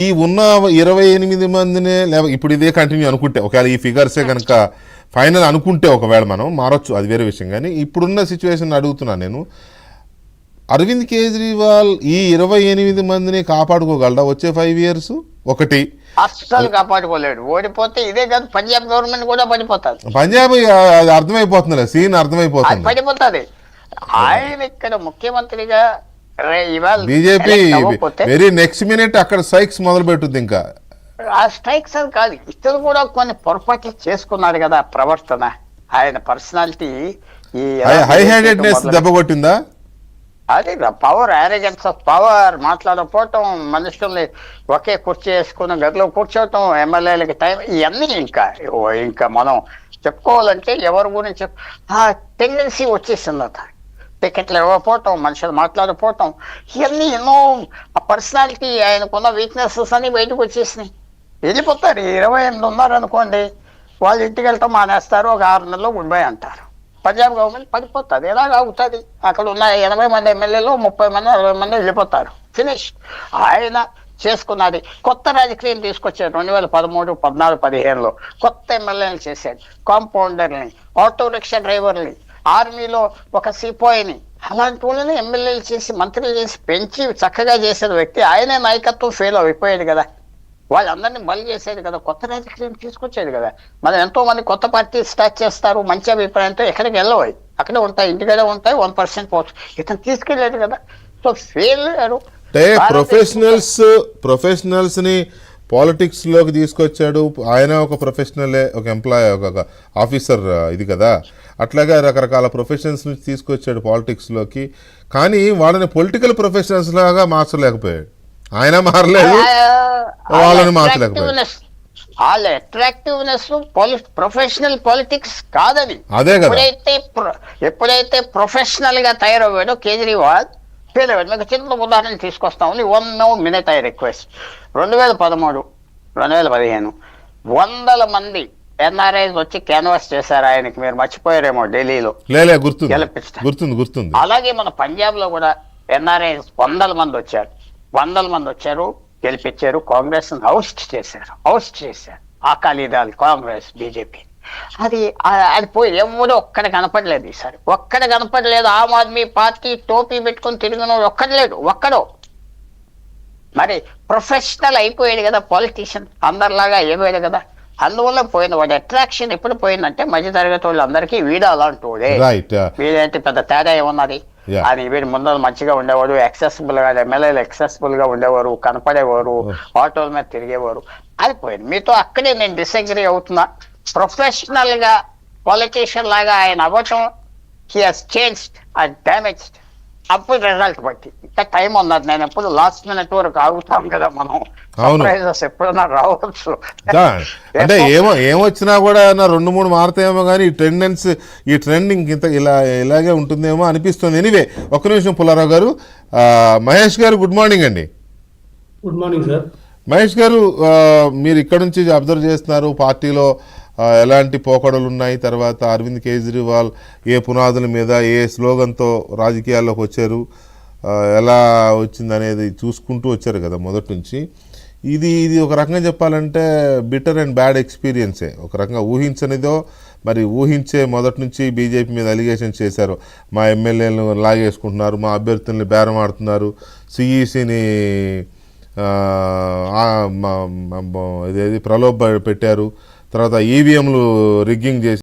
ఈ ఉన్న 28 మందినే ఇప్పుడు ఇదే కంటిన్యూ అనుకుంటే ఒకవేళ ఈ ఫిగర్సే కనుక ఫైనల్ అనుకుంటే ఒకవేళ మనం మారొచ్చు, అది వేరే విషయం. కానీ ఇప్పుడున్న సిచ్యువేషన్ అడుగుతున్నాను నేను, అరవింద్ కేజ్రీవాల్ ఈ 28 మందిని కాపాడుకోగలడా వచ్చే 5 years? ఒకటి అస్సలు కాపాడుకోలేడు. ఓడిపోతే ఇదే కాదు, పంజాబ్ గవర్నమెంట్ కూడా పడిపోతుంది. పంజాబ్ అది అర్థమైపోతుంది, సీన్ అర్థమైపోతుంది, పడిపోతుంది. ఆయన ఇక్కడ ముఖ్యమంత్రిగా బీజేపీ వెరీ నెక్స్ట్ మినిట్ అక్కడ స్ట్రైక్స్ మొదలు పెట్టుద్ది. ఇంకా ఆ స్ట్రైక్స్ అని కాదు, ఇతను కూడా కొన్ని పొరపాట్లు చేసుకున్నాడు కదా ప్రవర్తన. ఆయన పర్సనాలిటీ ఈ హై హ్యాండెడ్నెస్ దెబ్బ కొట్టిందా? అది పవర్, ఆరోగెన్స్ ఆఫ్ పవర్, మాట్లాడకపోవటం, మనుషుల్ని ఒకే కుర్చీ వేసుకున్న గదిలో కూర్చోవటం, ఎమ్మెల్యేలకి టైం, ఇవన్నీ ఇంకా మనం చెప్పుకోవాలంటే ఎవరి గురించి ఆ టెండెన్సీ వచ్చేసిందట. టికెట్లు ఇవ్వకపోవటం, మనుషులు మాట్లాడకపోవటం, ఇవన్నీ ఎన్నో ఆ పర్సనాలిటీ, ఆయనకున్న వీక్నెసెస్ అన్ని బయటకు వచ్చేసినాయి. వెళ్ళిపోతారు. 28 ఉన్నారనుకోండి, వాళ్ళు ఇంటికి వెళ్తాం మానేస్తారు, ఒక 6 నెలల్లో గుడ్ బై అంటారు. పంజాబ్ గవర్నమెంట్ పడిపోతుంది. ఎలాగ అవుతుంది? అక్కడ ఉన్న 80 మంది ఎమ్మెల్యేలు 30 మంది 60 మంది వెళ్ళిపోతారు. ఫినిష్. ఆయన చేసుకున్నది కొత్త రాజకీయం తీసుకొచ్చాడు 2013, 14, 15లో కొత్త ఎమ్మెల్యేలు చేశాడు. కాంపౌండర్ని, ఆటో రిక్షా డ్రైవర్ని, ఆర్మీలో ఒక సిపాయిని, అలాంటి వాళ్ళని ఎమ్మెల్యేలు చేసి మంత్రులు చేసి పెంచి చక్కగా చేసిన వ్యక్తి. ఆయనే నాయకత్వం ఫెయిల్ అయిపోయాడు కదా, వాళ్ళందరినీ బలి చేసేది కదా, కొత్త రాజకీయం తీసుకొచ్చేది కదా. మనం ఎంతో మంది కొత్త పార్టీ స్టార్ట్ చేస్తారు మంచి అభిప్రాయంతో, ఎక్కడికి వెళ్ళవు, అక్కడే ఉంటాయి, ఇంటికడే ఉంటాయి, 1% పోవచ్చు. ఇతను తీసుకెళ్ళలేదు కదా, సో ఫెయిల్ అయ్యారు. అంటే ప్రొఫెషనల్స్ ని పాలిటిక్స్ లోకి తీసుకొచ్చాడు. ఆయన ఒక ప్రొఫెషనలే, ఒక ఎంప్లాయ్, ఒక ఆఫీసర్, ఇది కదా. అట్లాగే రకరకాల ప్రొఫెషన్స్ నుంచి తీసుకొచ్చాడు పాలిటిక్స్ లోకి. కానీ వాళ్ళని పొలిటికల్ ప్రొఫెషనల్స్ లాగా మార్చలేకపోయాడు. ఆయన మారలేదు, వాళ్ళని మార్చలేకపోయాడు. వాళ్ళ అట్రాక్టివ్నెస్ ప్రొఫెషనల్ పాలిటిక్స్ కాదని. అదే కదా, ఎప్పుడైతే ప్రొఫెషనల్ గా తయారయ్యాడో కేజ్రీవాల్ ఫెయిల్ అయ్యాడు. మీకు చిన్న ఉదాహరణ తీసుకొస్తామని 1 minute ఐ రిక్వెస్ట్. 2013, 2015 100 మంది ఎన్ఆర్ఐస్ వచ్చి క్యాన్వాస్ చేశారు ఆయనకి. మీరు మర్చిపోయారేమో, ఢిల్లీలో గుర్తుంది. అలాగే మన పంజాబ్ లో కూడా ఎన్ఆర్ఐస్ 100 మంది వచ్చారు, గెలిపించారు. కాంగ్రెస్ హౌస్ట్ చేశారు అకాలీదళ్, కాంగ్రెస్, బీజేపీ. అది పోయి ఎవరు ఒక్కడ కనపడలేదు. ఈసారి ఒక్కడ కనపడలేదు. ఆమ్ ఆద్మీ పార్టీ టోపీ పెట్టుకుని తిరిగిన ఒక్కడో. మరి ప్రొఫెషనల్ అయిపోయాడు కదా పాలిటీషియన్, అందరిలాగా అయిపోయాడు కదా. అందువల్ల పోయింది. వాడి అట్రాక్షన్ ఎప్పుడు పోయిందంటే మధ్య తరగతి వాళ్ళు అందరికీ వీడు అలాంటి వాడే, వీడంటే పెద్ద తేడా ఏమున్నది అని. వీడు ముందు మంచిగా ఉండేవాడు, యాక్సెసిబుల్ గా, ఎమ్మెల్యేలు యాక్సెసిబుల్ గా ఉండేవారు, కనపడేవారు, ఆటోల మీద తిరిగేవారు. అది పోయింది. మీతో అక్కడే నేను డిసగ్రీ అవుతున్నా. ప్రొఫెషనల్ గా పొలిటీషియన్ లాగా ఆయన అవ్వటం, he has changed and damaged. అప్పుడు రిజల్ట్ బట్టి ఇంకా టైం ఉన్నది. నేను ఎప్పుడు లాస్ట్ మినిట్ వరకు ఆగుతాం కదా మనం, సర్ప్రైజెస్ ఎప్పుడైనా రావచ్చు. అంటే ఏమొచ్చినా కూడా 2-3 మారుతాయేమో కానీ ఈ ట్రెండింగ్ ఇంత ఇలాగే ఉంటుందేమో అనిపిస్తుంది. ఎనీవే, ఒక్క నిమిషం పుల్లారావు గారు. మహేష్ గారు, గుడ్ మార్నింగ్ అండి. Good morning sir. Mahesh garu, మీరు ఇక్కడ నుంచి అబ్జర్వ్ చేస్తున్నారు, పార్టీలో ఎలాంటి పోకడలు ఉన్నాయి, తర్వాత అరవింద్ కేజ్రీవాల్ ఏ పునాదుల మీద, ఏ స్లోగన్తో రాజకీయాల్లోకి వచ్చారు, ఎలా వచ్చిందనేది చూసుకుంటూ వచ్చారు కదా మొదటి నుంచి. ఇది ఒక రకంగా చెప్పాలంటే బిటర్ అండ్ బ్యాడ్ ఎక్స్పీరియన్సే. ఒక రకంగా ఊహించనిదో మరి ఊహించే మొదటి నుంచి బీజేపీ మీద అలిగేషన్ చేశారు. మా ఎమ్మెల్యేలను లాగేసుకుంటున్నారు, మా అభ్యర్థుల్ని బేరం ఆడుతున్నారు, సిఈసిని ఇదేది ప్రలోభ పెట్టారు, తర్వాత ఈవీఎంలు రిగ్గింగ్ చేసి